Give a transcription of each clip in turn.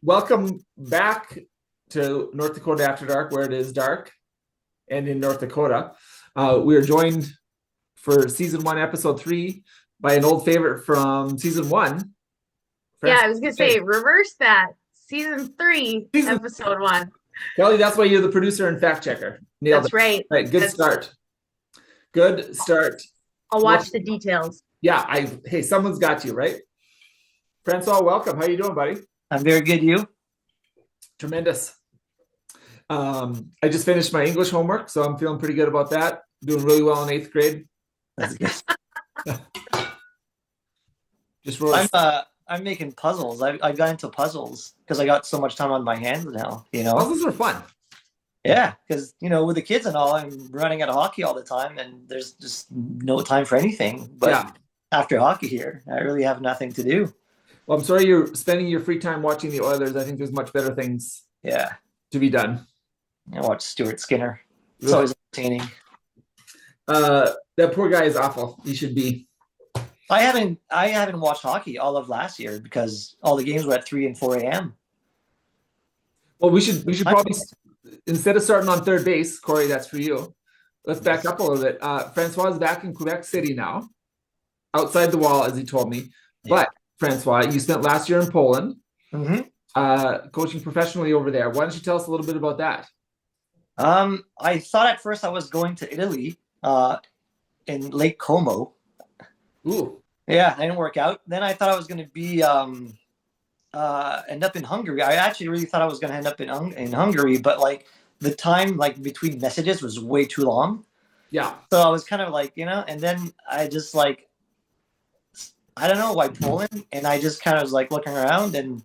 Welcome back to North Dakota After Dark, where it is dark and in North Dakota. We are joined for season 1, episode 3 by an old favorite from season 1. Yeah, I was gonna say reverse that. Season 3, episode 1. Kelly, that's why you're the producer and fact checker. Nailed That's it. right. Right, good start. Good start. I'll watch the details. Yeah, hey, someone's got you, right? Francois, welcome. How you doing, buddy? I'm very good. You? Tremendous. I just finished my English homework, so I'm feeling pretty good about that. Doing really well in 8th grade. That's good. Just roll. I'm making puzzles. I got into puzzles because I got so much time on my hands now. Puzzles are fun. Yeah, because with the kids and all, I'm running out of hockey all the time, and there's just no time for anything. But after hockey here, I really have nothing to do. Well, I'm sorry you're spending your free time watching the Oilers. I think there's much better things to be done. I watch Stuart Skinner. It's always entertaining. That poor guy is awful. He should be. I haven't watched hockey all of last year because all the games were at 3 and 4 a.m. Well, we should probably, instead of starting on third base, Corey, that's for you. Let's back up a little bit. Francois is back in Quebec City now, outside the wall, as he told me. Yeah. But Francois, you spent last year in Poland, coaching professionally over there. Why don't you tell us a little bit about that? I thought at first I was going to Italy, in Lake Como. Ooh. Yeah, it didn't work out. Then I thought I was going to be end up in Hungary. I actually really thought I was going to end up in Hungary, but the time between messages was way too long. Yeah. So I was kind of and then I just I don't know why Poland, and I just kind of was looking around, and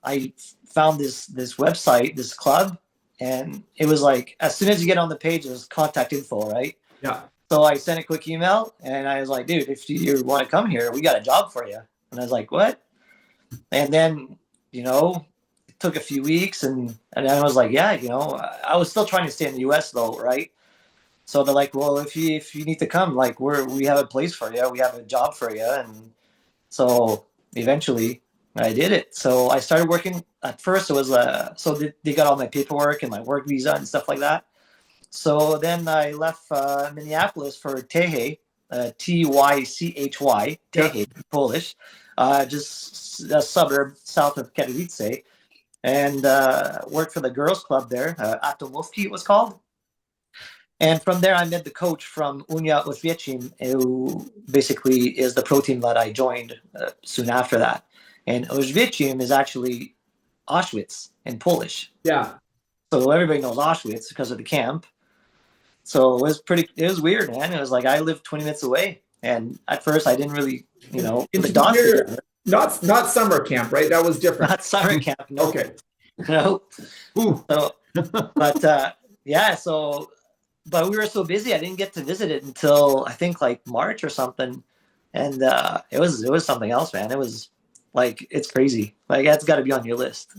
I found this website, this club, and it was as soon as you get on the page, there's contact info, right? Yeah. So I sent a quick email, and I was like, dude, if you want to come here, we got a job for you. And I was like, what? And then, it took a few weeks, and I was like, yeah, I was still trying to stay in the U.S. though, right? So they're like, well, if you need to come, we have a place for you, we have a job for you, and so eventually I did it. So I started working. At first, it was so they got all my paperwork and my work visa and stuff like that. So then I left Minneapolis for Tychy, Tychy, Tychy, Polish, just a suburb south of Katowice, and worked for the girls' club there, Atomówki it was called. And from there, I met the coach from Unia Oświęcim, who basically is the pro team that I joined soon after that. And Oświęcim is actually Auschwitz in Polish. Yeah. So everybody knows Auschwitz because of the camp. So it was weird, man. It was I lived 20 minutes away. And at first I didn't really, not summer camp, right? That was different. Not summer camp. No. Okay. No. Ooh. So, but we were so busy, I didn't get to visit it until I think March or something. And it was something else, man. It was it's crazy. That's got to be on your list.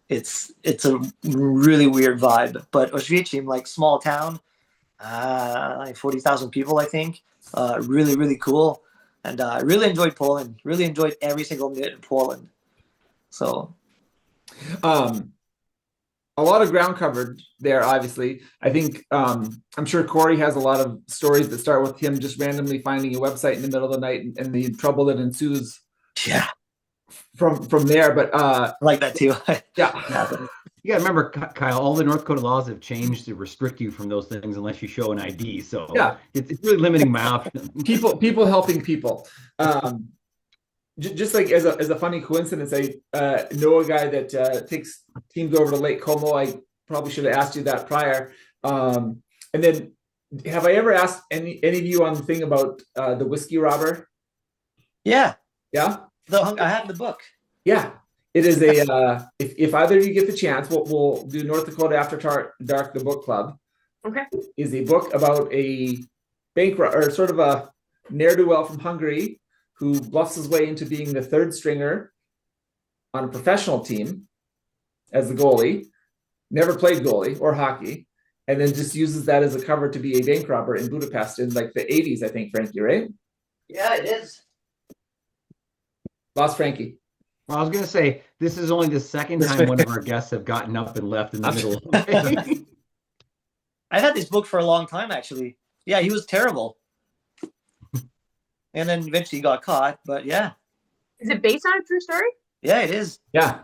It's a really weird vibe. But Oświęcim, small town, 40,000 people, I think. Really, really cool. And I really enjoyed Poland. Really enjoyed every single minute in Poland. So, a lot of ground covered there, obviously. I think I'm sure Corey has a lot of stories that start with him just randomly finding a website in the middle of the night and the trouble that ensues. Yeah. From there, but I like that too. Yeah. You gotta remember, Kyle, all the North Dakota laws have changed to restrict you from those things unless you show an ID. So it's really limiting my options. People helping people. Just as a funny coincidence, I know a guy that takes teams over to Lake Como. I probably should have asked you that prior. And then, have I ever asked any of you on the thing about the whiskey robber? Yeah. Yeah. I have the book. Yeah, it is a. If either of you get the chance, we'll do North Dakota After Dark, the book club. Okay. Is a book about a bank or sort of a ne'er-do-well from Hungary who bluffs his way into being the third stringer on a professional team as the goalie, never played goalie or hockey, and then just uses that as a cover to be a bank robber in Budapest in the 80s, I think, Frankie, right? Yeah, it is. Lost Frankie. Well, I was going to say, this is only the second time one of our guests have gotten up and left in the middle of the day. I've had this book for a long time, actually. Yeah, he was terrible. And then eventually he got caught, but yeah. Is it based on a true story? Yeah, it is. Yeah.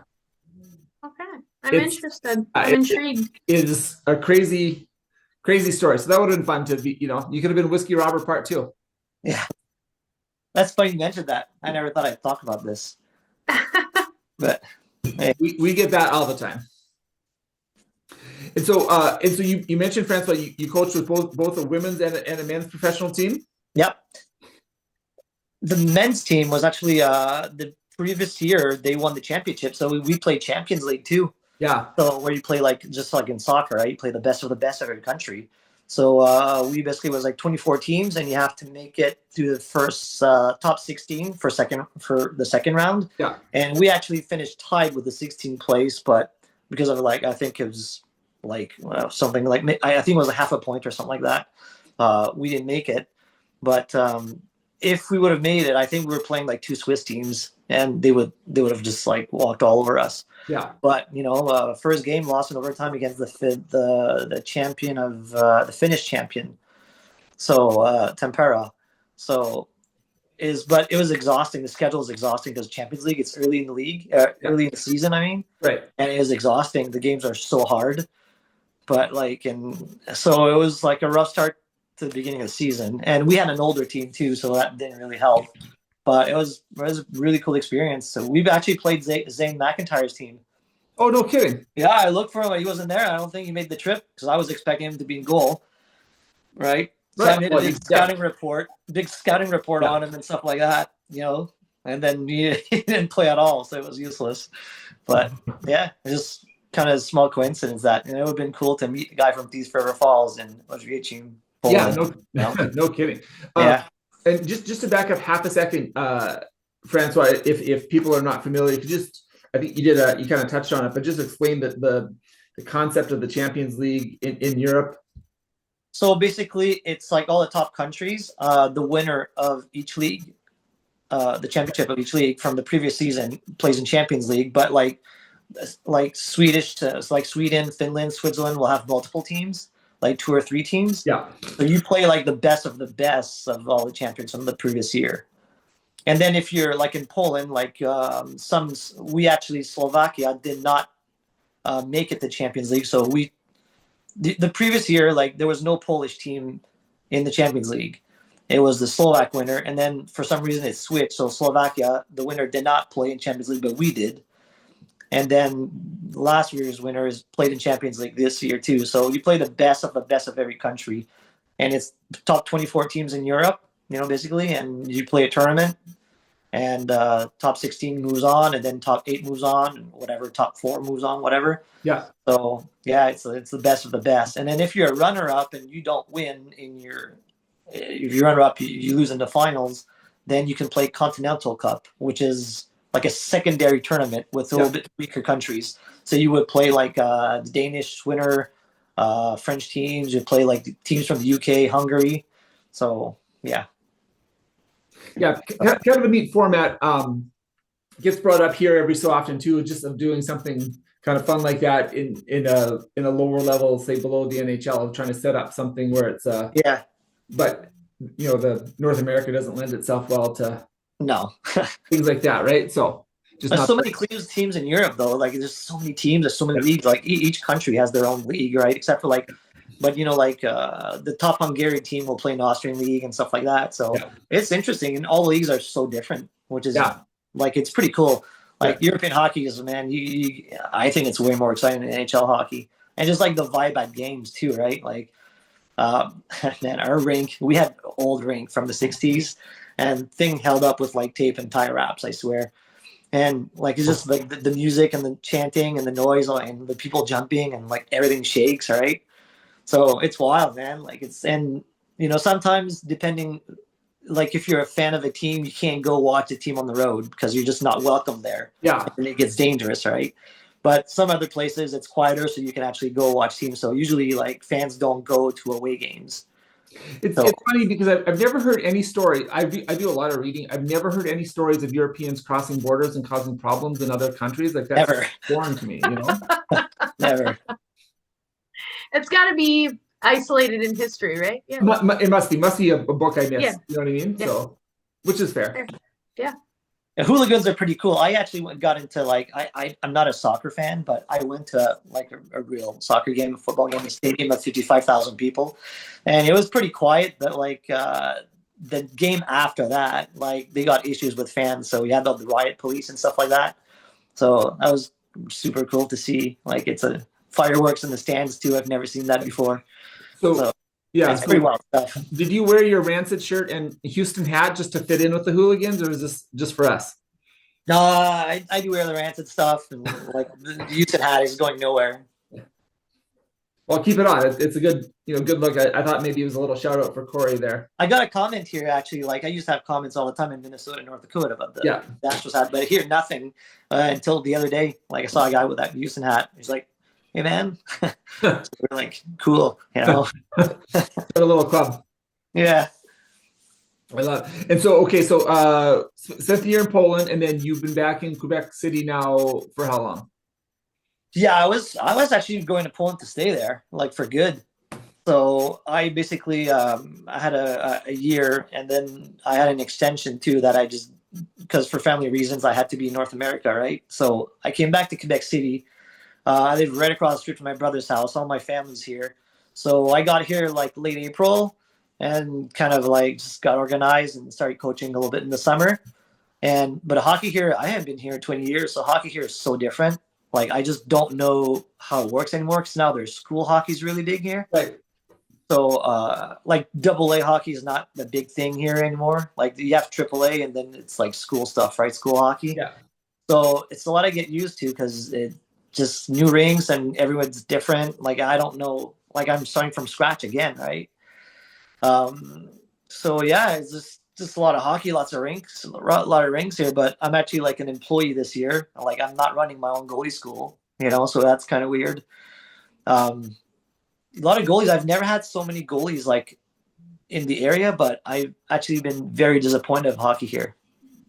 Okay. I'm interested. I'm intrigued. It is a crazy, crazy story. So that would have been fun to be, you could have been Whiskey Robber Part 2. Yeah. That's funny you mentioned that. I never thought I'd talk about this. But hey. We get that all the time. And so you mentioned, Francois, you coached with both a women's and a men's professional team? Yep. The men's team was actually the previous year they won the championship. So we played Champions League too. Yeah. So where you play just like in soccer, right? You play the best of the best of every country. So we basically was like 24 teams, and you have to make it through the first top 16 for the second round. Yeah. And we actually finished tied with the 16th place, but because of I think it was something like I think it was a half a point or something like that. We didn't make it, but if we would have made it, I think we were playing like two Swiss teams, and they would have just like walked all over us. Yeah. But first game lost in overtime against the champion of the Finnish champion, so Tampere. So but it was exhausting. The schedule is exhausting because Champions League, it's early in the league, early in the season. I mean, right. And it is exhausting. The games are so hard, but so it was like a rough start to the beginning of the season, and we had an older team too, so that didn't really help. But it was a really cool experience. So we've actually played Zane McIntyre's team. Oh, no kidding. Yeah, I looked for him, but he wasn't there. I don't think he made the trip because I was expecting him to be in goal, right? So I made a big scouting report on him and stuff like that, and then he didn't play at all, so it was useless. But yeah, it's just kind of a small coincidence that it would have been cool to meet a guy from Thief River Falls and Oswiecim. Yeah, no kidding. Yeah. And just to back up half a second, Francois, if people are not familiar, I think you kind of touched on it, but just explain the concept of the Champions League in Europe. So basically, it's like all the top countries, the winner of each league, the championship of each league from the previous season plays in Champions League. But like Swedish, it's like Sweden, Finland, Switzerland will have multiple teams, like 2 or 3 teams. Yeah. So you play like the best of all the champions from the previous year. And then if you're like in Poland, Slovakia did not make it to Champions League. So the previous year, there was no Polish team in the Champions League. It was the Slovak winner. And then for some reason it switched. So Slovakia, the winner, did not play in Champions League, but we did. And then last year's winner is played in Champions League this year too. So you play the best of every country. And it's top 24 teams in Europe, basically. And you play a tournament. And top 16 moves on, and then top 8 moves on, and whatever, top 4 moves on, whatever. Yeah. So, yeah, it's the best of the best. And then if you're a runner-up and you don't win if you runner-up, you lose in the finals, then you can play Continental Cup, which is like a secondary tournament with a little bit weaker countries. So you would play like the Danish winner, French teams. You'd play like teams from the UK, Hungary. So, yeah. Yeah, kind of a neat format. Gets brought up here every so often too, just of doing something kind of fun like that in a lower level, say below the NHL, of trying to set up something where it's But the North America doesn't lend itself well to things like that, right? So there's so many clean teams in Europe though. Like there's so many teams, there's so many leagues. Like each country has their own league, right? Except for the top Hungarian team will play in the Austrian league and stuff like that. So it's interesting, and all leagues are so different, which is it's pretty cool. European hockey is, man, I think it's way more exciting than NHL hockey, and just like the vibe at games too, right? Man, our rink, we had old rink from the 60s, and thing held up with tape and tie wraps, I swear. And it's just the music and the chanting and the noise and the people jumping and everything shakes, right? So it's wild, man. Sometimes depending, if you're a fan of a team, you can't go watch a team on the road because you're just not welcome there. Yeah. And it gets dangerous, right? But some other places it's quieter, so you can actually go watch teams. So usually fans don't go to away games. It's funny because I've never heard any story. I do a lot of reading. I've never heard any stories of Europeans crossing borders and causing problems in other countries. Like that's Never. foreign to me, you know? Never. It's got to be isolated in history, right? Yeah. It must be a book I missed. Yeah. You know what I mean? Yeah. So, which is fair. Yeah. The hooligans are pretty cool. I actually got into like I'm not a soccer fan, but I went to like a real soccer game, a football game, a stadium of 55,000 people, and it was pretty quiet. But like the game after that, like they got issues with fans, so we had the riot police and stuff like that. So that was super cool to see. Like it's a fireworks in the stands too. I've never seen that before. So yeah, it's pretty wild stuff. Did you wear your Rancid shirt and Houston hat just to fit in with the hooligans, or is this just for us? No, I do wear the Rancid stuff, and like the Houston hat is going nowhere. Well, keep it on. It's a good, good look. I thought maybe it was a little shout out for Corey there. I got a comment here actually. Like I used to have comments all the time in Minnesota and North Dakota about the Nationals hat, but here nothing until the other day. Like I saw a guy with that Houston hat. He's like, "Hey man," so we're like, "Cool," Got a little club. Yeah. I love it. And so, okay, so spent the year in Poland, and then you've been back in Quebec City now for how long? Yeah, I was actually going to Poland to stay there, like for good. So I basically I had a year, and then I had an extension too that I just because for family reasons I had to be in North America, right? So I came back to Quebec City. I live right across the street from my brother's house. All my family's here. So I got here like late April and kind of like just got organized and started coaching a little bit in the summer. But hockey here, I haven't been here in 20 years. So hockey here is so different. Like I just don't know how it works anymore because now there's school hockey's really big here. Right. So like AA hockey is not the big thing here anymore. Like you have AAA and then it's like school stuff, right? School hockey. Yeah. So it's a lot I get used to because it just new rings and everyone's different. Like I don't know, like I'm starting from scratch again, right? So yeah, it's just a lot of hockey, lots of rinks, a lot of rings here. But I'm actually like an employee this year. Like I'm not running my own goalie school, so that's kind of weird. A lot of goalies. I've never had so many goalies like in the area, but I've actually been very disappointed of hockey here.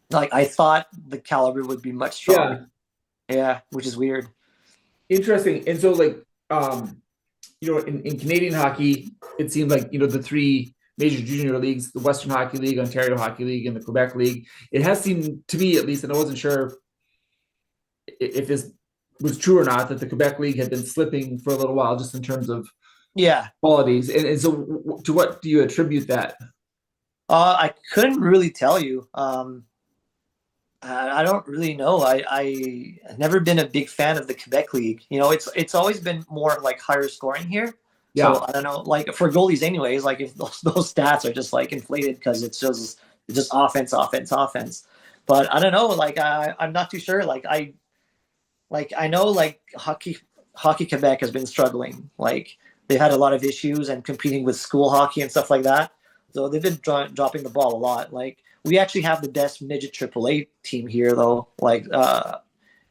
Like I thought the caliber would be much stronger. Yeah, which is weird. Interesting. And so like, in Canadian hockey, it seems like, the three major junior leagues, the Western Hockey League, Ontario Hockey League, and the Quebec League, it has seemed to me at least, and I wasn't sure if this was true or not, that the Quebec League had been slipping for a little while just in terms of qualities. And so to what do you attribute that? I couldn't really tell you. I don't really know. I've never been a big fan of the Quebec League. It's always been more like higher scoring here. Yeah. So I don't know, like for goalies anyways, like if those stats are just like inflated because it's just offense. But I don't know, like I'm not too sure. Like I know like hockey Quebec has been struggling. Like they've had a lot of issues and competing with school hockey and stuff like that. So they've been dropping the ball a lot. Like we actually have the best midget AAA team here, though. Like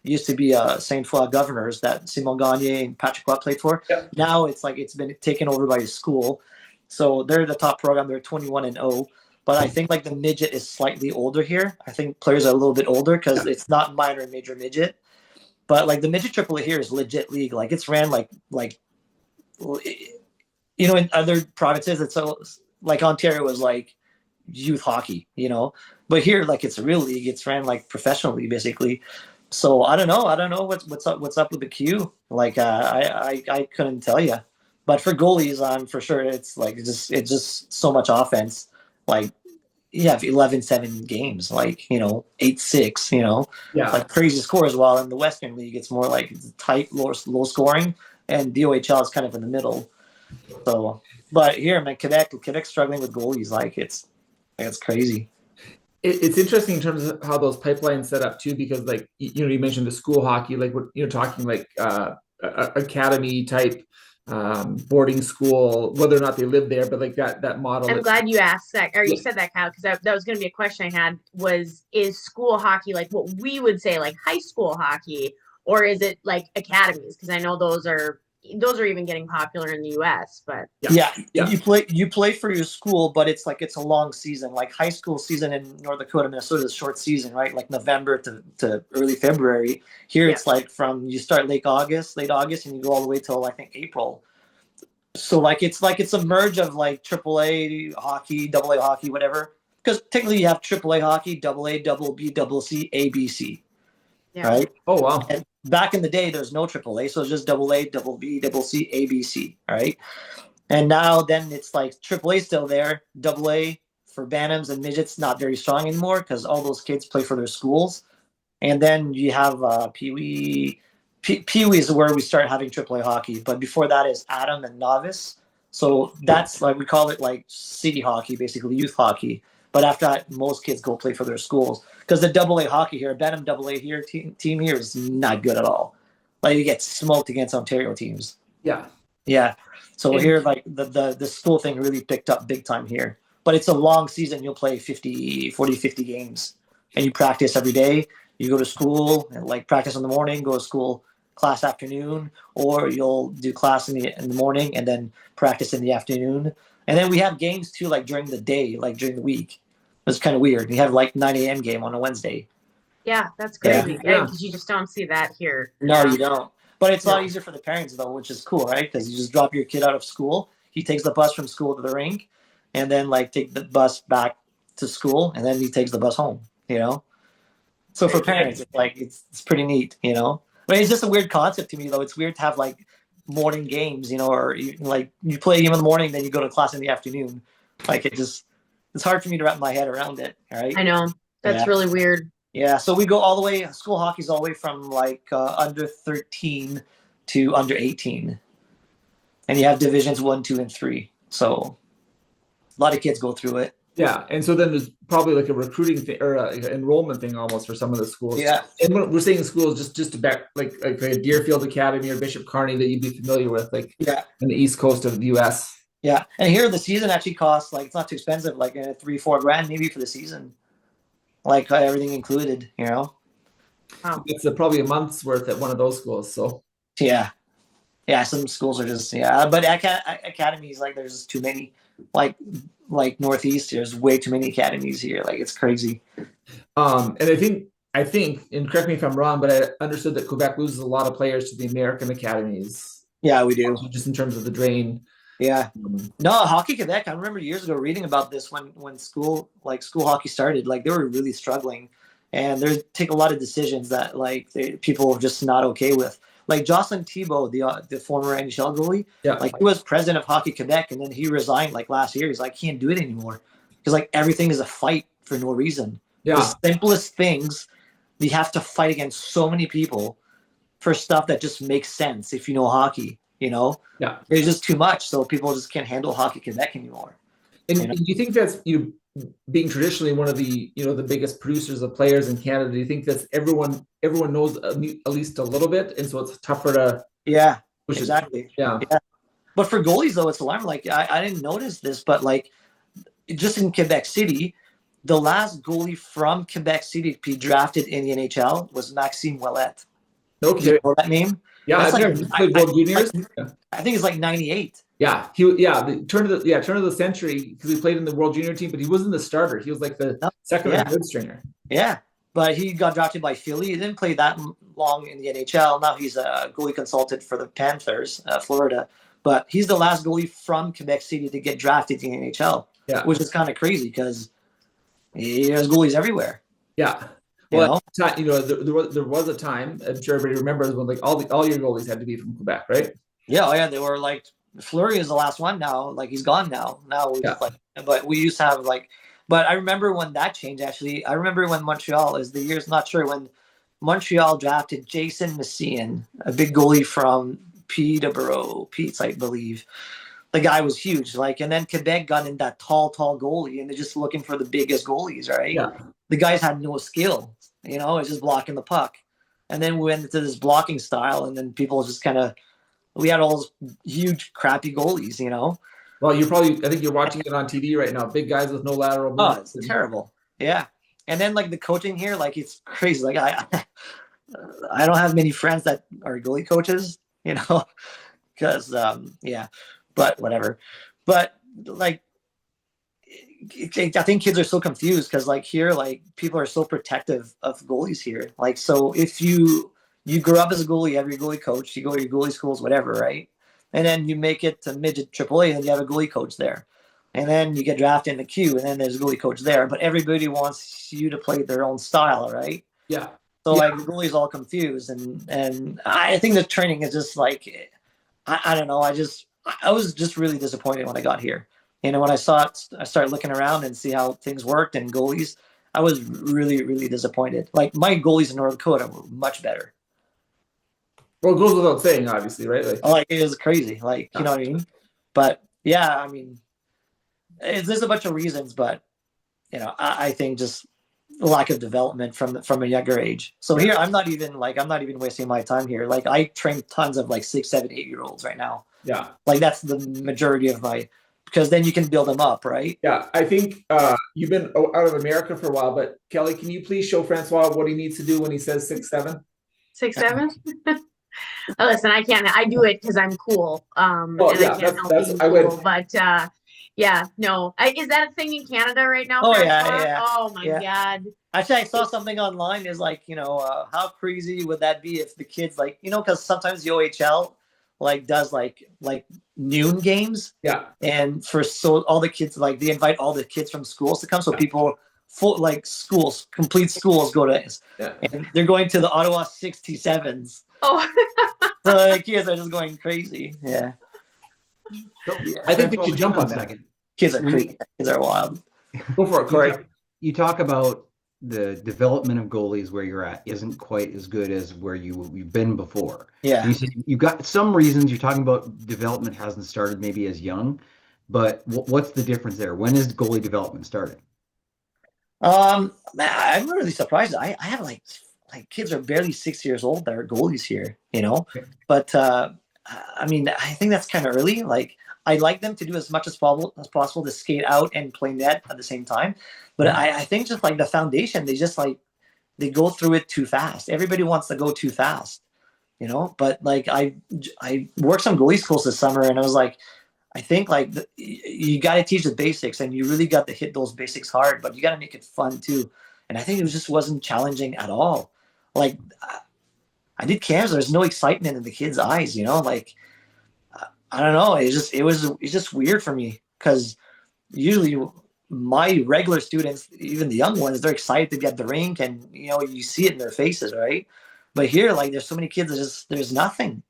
used to be Saint Foy Governors that Simon Gagné and Patrick Watt played for. Yep. Now it's like it's been taken over by a school. So they're the top program. They're 21-0. But I think like the midget is slightly older here. I think players are a little bit older because it's not minor and major midget. But like the midget AAA here is legit league. Like it's ran like in other provinces it's so like Ontario was like youth hockey, but here like it's a real league. It's ran like professionally basically. So I don't know what's up with the Q. Like I couldn't tell you. But for goalies, for sure it's like it's just so much offense. Like you have 11-7 games, like 8-6, like crazy scores. While in the Western League it's more like it's tight, low scoring, and the OHL is kind of in the middle. So, but here in Quebec's struggling with goalies. Like it's crazy. It's interesting in terms of how those pipelines set up too, because like you mentioned the school hockey, like what you're talking like academy type boarding school, whether or not they live there, but like that model. I'm glad you asked that, or you said that, Kyle, because that was going to be a question I had. Is school hockey like what we would say like high school hockey, or is it like academies? Because I know those are those are even getting popular in the US, but yeah. You play for your school, but it's a long season. Like high school season in North Dakota, Minnesota is a short season, right? Like November to early February. Here it's like from you start late August, and you go all the way till I think April. So it's a merge of like AAA hockey, AA hockey, whatever. Because technically you have AAA hockey, AA, double B, double C, ABC, right? Oh wow! And back in the day, there's no AAA, so it's just AA, double B, double C, ABC, right? And now then it's like AAA still there, AA for bantams and midgets not very strong anymore because all those kids play for their schools. And then you have Pee Wee. Pee Wee is where we start having AAA hockey, but before that is Atom and Novice. So that's like we call it like city hockey, basically youth hockey. But after that, most kids go play for their schools because the AA hockey here, Benham AA here team here is not good at all. Like you get smoked against Ontario teams. Yeah. So here, like the school thing really picked up big time here. But it's a long season. You'll play 50 games, and you practice every day. You go to school and like practice in the morning, go to school, class afternoon, or you'll do class in the morning and then practice in the afternoon. And then we have games too, like during the day, like during the week. It's kind of weird. We have like 9 a.m. game on a Wednesday. Yeah, that's crazy. Because you just don't see that here. No, you don't. But it's a lot easier for the parents though, which is cool, right? Because you just drop your kid out of school. He takes the bus from school to the rink, and then like take the bus back to school, and then he takes the bus home. So for parents, it's like it's pretty neat, But it's just a weird concept to me, though. It's weird to have like morning games, or like you play a game in the morning, then you go to class in the afternoon. Like it's hard for me to wrap my head around it. Right? I know that's really weird. Yeah, so we go all the way. School hockey's all the way from like under 13 to under 18, and you have divisions 1, 2, and 3. So a lot of kids go through it. Yeah, and so then there's probably like a recruiting thing or enrollment thing almost for some of the schools. Yeah, and when we're saying schools, just to back like a Deerfield Academy or Bishop Kearney that you'd be familiar with, like in the East Coast of the U.S. Yeah, and here the season actually costs like it's not too expensive, like $3-4 grand maybe for the season, like everything included. Wow. It's probably a month's worth at one of those schools. So yeah, some schools are just but academies like there's just too many. Like Northeast, there's way too many academies here. Like it's crazy. And I think, and correct me if I'm wrong, but I understood that Quebec loses a lot of players to the American academies. Yeah, we do. Just in terms of the drain. Yeah. No, Hockey Quebec. I remember years ago reading about this when school hockey started. Like they were really struggling, and they take a lot of decisions that like people were just not okay with. Like Jocelyn Thibault, the former NHL goalie, like he was president of Hockey Quebec, and then he resigned like last year. He's like, can't do it anymore because like everything is a fight for no reason. Yeah, the simplest things, you have to fight against so many people for stuff that just makes sense if you know hockey. Yeah, there's just too much, so people just can't handle Hockey Quebec anymore. And do you think that's being traditionally one of the the biggest producers of players in Canada? Do you think that everyone knows at least a little bit, and so it's tougher to exactly. Yeah. But for goalies though, it's alarming. Like I didn't notice this, but like just in Quebec City, the last goalie from Quebec City to be drafted in the NHL was Maxime Ouellet. Okay, do you know that name? Yeah, I think it's like 98. Yeah, the turn of the century because he played in the World Junior team, but he wasn't the starter. He was like the second or third stringer. Yeah, but he got drafted by Philly. He didn't play that long in the NHL. Now he's a goalie consultant for the Panthers, Florida. But he's the last goalie from Quebec City to get drafted in the NHL. Yeah, which is kind of crazy because he has goalies everywhere. Yeah. Well, there was a time, I'm sure everybody remembers, when like all your goalies had to be from Quebec, right? Yeah, they were like Fleury is the last one now. Like he's gone now. But we used to have but I remember when that changed. Actually, I remember when Montreal is the year's not sure when Montreal drafted Jason Messian, a big goalie from Peterborough, I believe. The guy was huge. And then Quebec got in that tall goalie, and they're just looking for the biggest goalies, right? Yeah. The guys had no skill. It's just blocking the puck. And then we went into this blocking style, and then people just we had all those huge, crappy goalies, Well, I think you're watching it on TV right now. Big guys with no lateral movements. Oh, it's terrible. Yeah. And then, the coaching here, it's crazy. I don't have many friends that are goalie coaches, because yeah, but whatever. But like, I think kids are so confused because like here, like people are so protective of goalies here. Like, so if you grow up as a goalie, you have your goalie coach, you go to your goalie schools, whatever, right? And then you make it to midget AAA, and you have a goalie coach there. And then you get drafted in the queue, and then there's a goalie coach there. But everybody wants you to play their own style, right? Yeah. So like the goalie's all confused, and I think the training is just like, I don't know. I was just really disappointed when I got here. When I started looking around and see how things worked and goalies, I was really, really disappointed. Like my goalies in North Dakota were much better. Well, it goes without saying, obviously, right? Like it was crazy. Like, you know what I mean? But yeah, I mean, there's a bunch of reasons, but I think just lack of development from a younger age. So here, I'm not even wasting my time here. Like I train tons of like 6, 7, 8-year-olds right now. Yeah. Like that's the majority of because then you can build them up, right? Yeah. I think you've been out of America for a while, but Kelly, can you please show Francois what he needs to do when he says 6'7"? 6'7"? Oh, listen, I can't. I do it because I'm cool. And I can't help being cool. But yeah, no. Is that a thing in Canada right now? Oh yeah. Oh my God. Actually, I saw something online. Is like, how crazy would that be if the kids like, because sometimes the OHL like does like noon games. Yeah. And all the kids, like they invite all the kids from schools to come. So people complete schools go to this. Yeah. And they're going to the Ottawa 67s. Oh. So the kids are just going crazy. Yeah. So, I think we should jump on that. Kids are crazy. Kids are wild. Go for it, Corey. You talk about the development of goalies where you're at isn't quite as good as where you've been before. Yeah. You've got some reasons. You're talking about development hasn't started maybe as young, but what's the difference there? When is goalie development starting? I'm really surprised. I have like kids are barely 6 years old that are goalies here, Okay. But I mean, I think that's kind of early. Like I like them to do as much as possible to skate out and play net at the same time. But I think just like the foundation, they go through it too fast. Everybody wants to go too fast, But like I worked some goalie schools this summer, and I was like, I think like you got to teach the basics, and you really got to hit those basics hard, but you got to make it fun too. And I think it just wasn't challenging at all. Like I did camps, there's no excitement in the kids' eyes, Like I don't know. It's just weird for me because usually my regular students, even the young ones, they're excited to be at the rink, and you see it in their faces, right? But here, like, there's so many kids, there's nothing.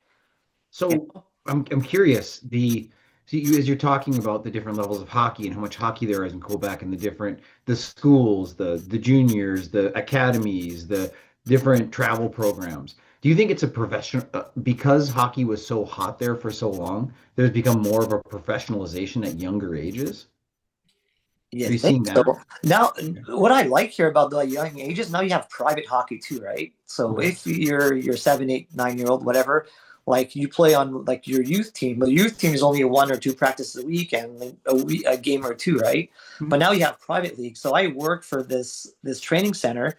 So I'm curious. As you're talking about the different levels of hockey and how much hockey there is in Quebec, and the schools, the juniors, the academies, the different travel programs. Do you think it's a professional because hockey was so hot there for so long? There's become more of a professionalization at younger ages. Yeah, I think so. Now, what I like here about the young ages, now you have private hockey too, right? So if you're 7, 8, 9-year-old, whatever, like you play on like your youth team. The youth team is only 1 or 2 practices a week and a game or 2, right? Mm-hmm. But now you have private league. So I work for this training center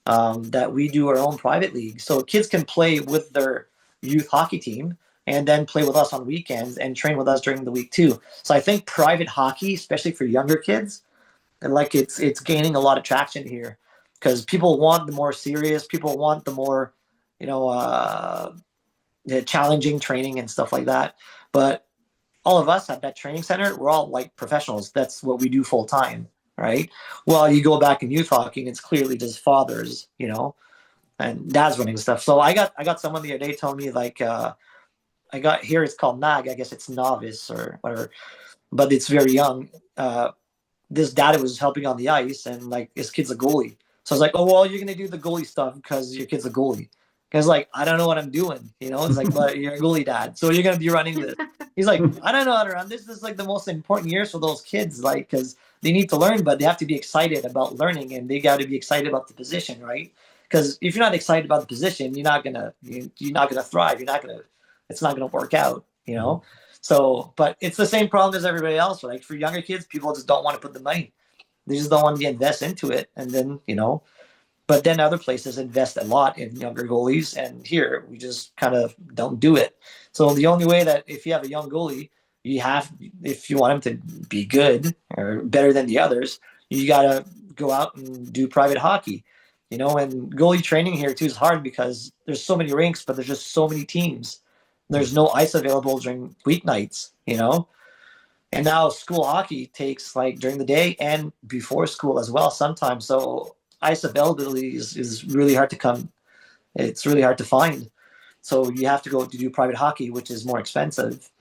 that we do our own private league. So kids can play with their youth hockey team and then play with us on weekends and train with us during the week too. So I think private hockey, especially for younger kids, and like it's gaining a lot of traction here because people want the more serious, people want the more, the challenging training and stuff like that. But all of us at that training center, we're all like professionals. That's what we do full time, right? Well, you go back in youth hockey and it's clearly just fathers, and dads running stuff. So I got someone the other day telling me like, I got here, it's called NAG. I guess it's novice or whatever, but it's very young. This dad was helping on the ice and like his kid's a goalie. So I was like, oh, well, you're going to do the goalie stuff because your kid's a goalie. Because like, I don't know what I'm doing, It's like, but you're a goalie dad. So you're going to be running this. He's like, I don't know how to run this. This is like the most important years for those kids, like, because they need to learn, but they have to be excited about learning and they got to be excited about the position, right? Because if you're not excited about the position, you're not gonna thrive. It's not gonna work out, So, but it's the same problem as everybody else. Like for younger kids, people just don't want to put the money. They just don't want to invest into it. And then, But then other places invest a lot in younger goalies, and here we just kind of don't do it. So the only way that if you have a young goalie, if you want him to be good or better than the others, you got to go out and do private hockey. And goalie training here too is hard because there's so many rinks, but there's just so many teams. There's no ice available during weeknights, and now school hockey takes like during the day and before school as well sometimes. So ice availability is really hard to come. It's really hard to find. So you have to go to do private hockey, which is more expensive,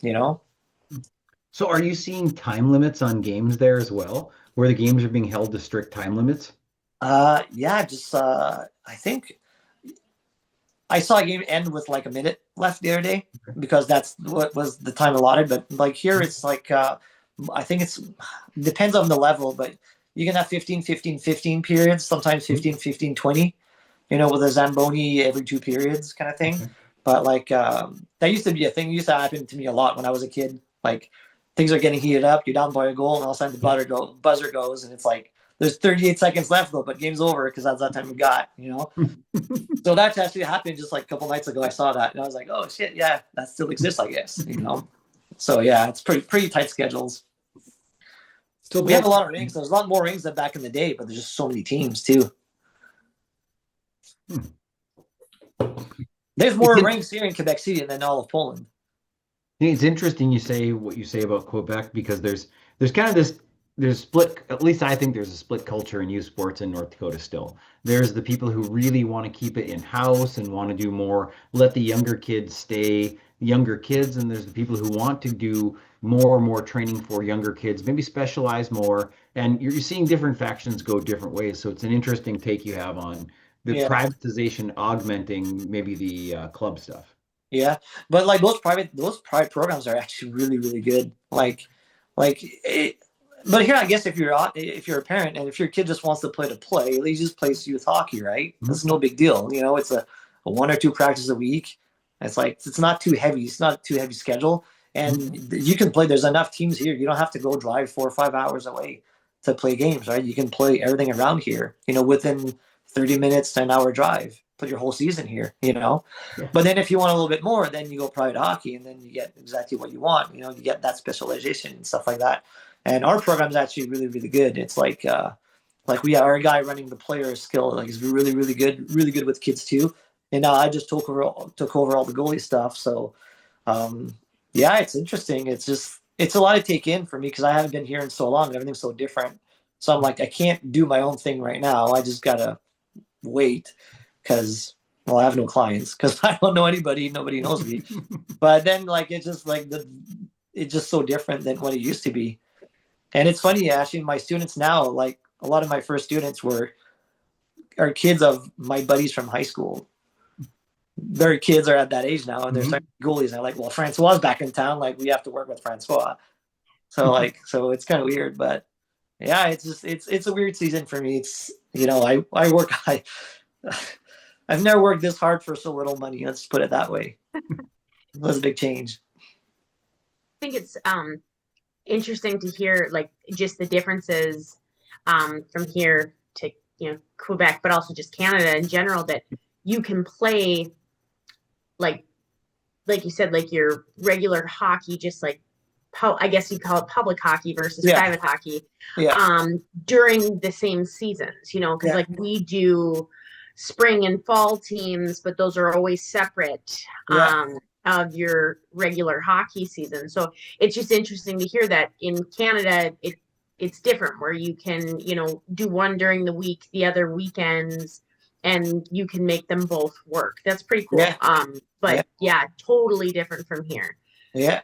So are you seeing time limits on games there as well, where the games are being held to strict time limits? Yeah, just I think I saw a game end with like a minute left the other day because that's what was the time allotted. But like here, it's like I think it depends on the level, but you can have 15 periods, sometimes 15 20, with a Zamboni every 2 periods kind of thing. Okay. But like that used to be a thing. It used to happen to me a lot when I was a kid. Like things are getting heated up, you're down by a goal, and all of a sudden the buzzer goes, and it's like there's 38 seconds left though, but game's over because that's that time we got, So that actually happened just like a couple nights ago. I saw that and I was like, oh shit, yeah, that still exists, I guess, So yeah, it's pretty tight schedules. So we have a lot of rings. There's a lot more rings than back in the day, but there's just so many teams too. There's more rings here in Quebec City than all of Poland. It's interesting you say what you say about Quebec because there's kind of there's split, at least I think there's a split culture in youth sports in North Dakota still. There's the people who really want to keep it in-house and want to do more, let the younger kids stay younger kids, and there's the people who want to do more and more training for younger kids, maybe specialize more, and you're seeing different factions go different ways. So it's an interesting take you have on the privatization augmenting maybe the club stuff. Yeah, but like those private programs are actually really, really good. But here, I guess if you're a parent and if your kid just wants to play, he just plays youth hockey, right? Mm-hmm. That's no big deal. It's a 1 or 2 practices a week. It's like it's not too heavy. It's not too heavy schedule, and you can play. There's enough teams here. You don't have to go drive 4 or 5 hours away to play games, right? You can play everything around here. Within 30 minutes to an hour drive. Put your whole season here. Yeah. But then if you want a little bit more, then you go private hockey, and then you get exactly what you want. You get that specialization and stuff like that. And our program is actually really, really good. It's like we have our guy running the player skill, like he's really, really good with kids too. And now I just took over all the goalie stuff. So, yeah, it's interesting. It's a lot to take in for me because I haven't been here in so long and everything's so different. So I'm like, I can't do my own thing right now. I just gotta wait because I have no clients because I don't know anybody. Nobody knows me. But then it's just it's just so different than what it used to be. And it's funny, actually, my students now, like a lot of my first students are kids of my buddies from high school. Their kids are at that age now, and they're starting goalies. And I'm like, well, Francois is back in town. Like, we have to work with Francois. So so it's kind of weird, but yeah, it's a weird season for me. It's I've never worked this hard for so little money. Let's put it that way. It was a big change. I think it's interesting to hear like just the differences from here to Quebec, but also just Canada in general, that you can play like you said, like your regular hockey, just like I guess you'd call it public hockey versus private hockey, during the same seasons, because like we do spring and fall teams, but those are always separate of your regular hockey season. So it's just interesting to hear that in Canada it's different, where you can do one during the week, the other weekends, and you can make them both work. That's pretty cool. But totally different from here. And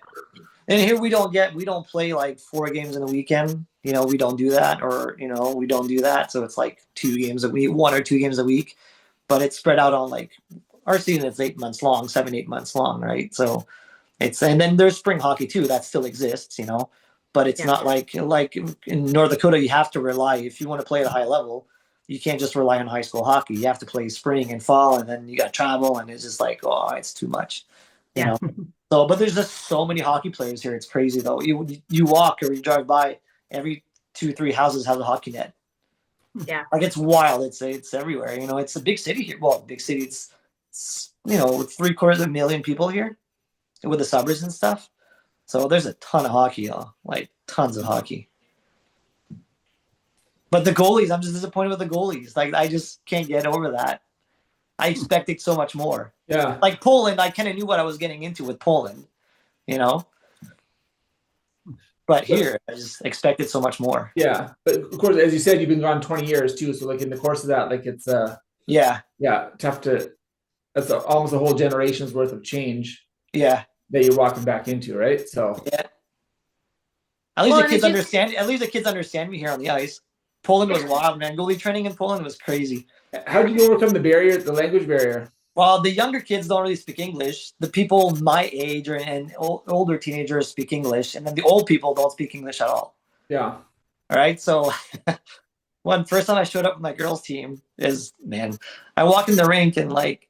here we don't play like 4 games in a weekend. We don't do that, or we don't do that. So it's like 2 games a week, 1 or 2 games a week, but it's spread out on like our season is 8 months long, 7-8 months long, right? So and then there's spring hockey too that still exists, but it's not like in North Dakota you have to rely, if you want to play at a high level, you can't just rely on high school hockey. You have to play spring and fall, and then you got travel, and it's just like, oh, it's too much, you know. So, but there's just so many hockey players here. It's crazy though. You walk or you drive by, every 2-3 houses have a hockey net. Like it's wild. It's everywhere. You know, it's a big city here. Well, big city. It's you know, 750,000 people here with the suburbs and stuff. So there's a ton of hockey, like tons of hockey. But the goalies, I'm just disappointed with the goalies. Like I just can't get over that. I expected so much more. Yeah. Like Poland, I kind of knew what I was getting into with Poland, you know. But here, I just expected so much more. Yeah. But of course, as you said, you've been gone 20 years too. So like in the course of that, like it's Yeah, tough to. That's almost a whole generation's worth of change yeah, that you're walking back into, right? So yeah. At least Well, the and kids it just- understand. At least the kids understand me here on the ice. Poland was wild, man. Goalie training in Poland was crazy. how did you overcome the barrier, the language barrier? Well, the younger kids don't really speak English. The people my age and older teenagers speak English, and then the old people don't speak English at all. Yeah. All right, so first time I showed up with my girls' team is, man, I walk in the rink and like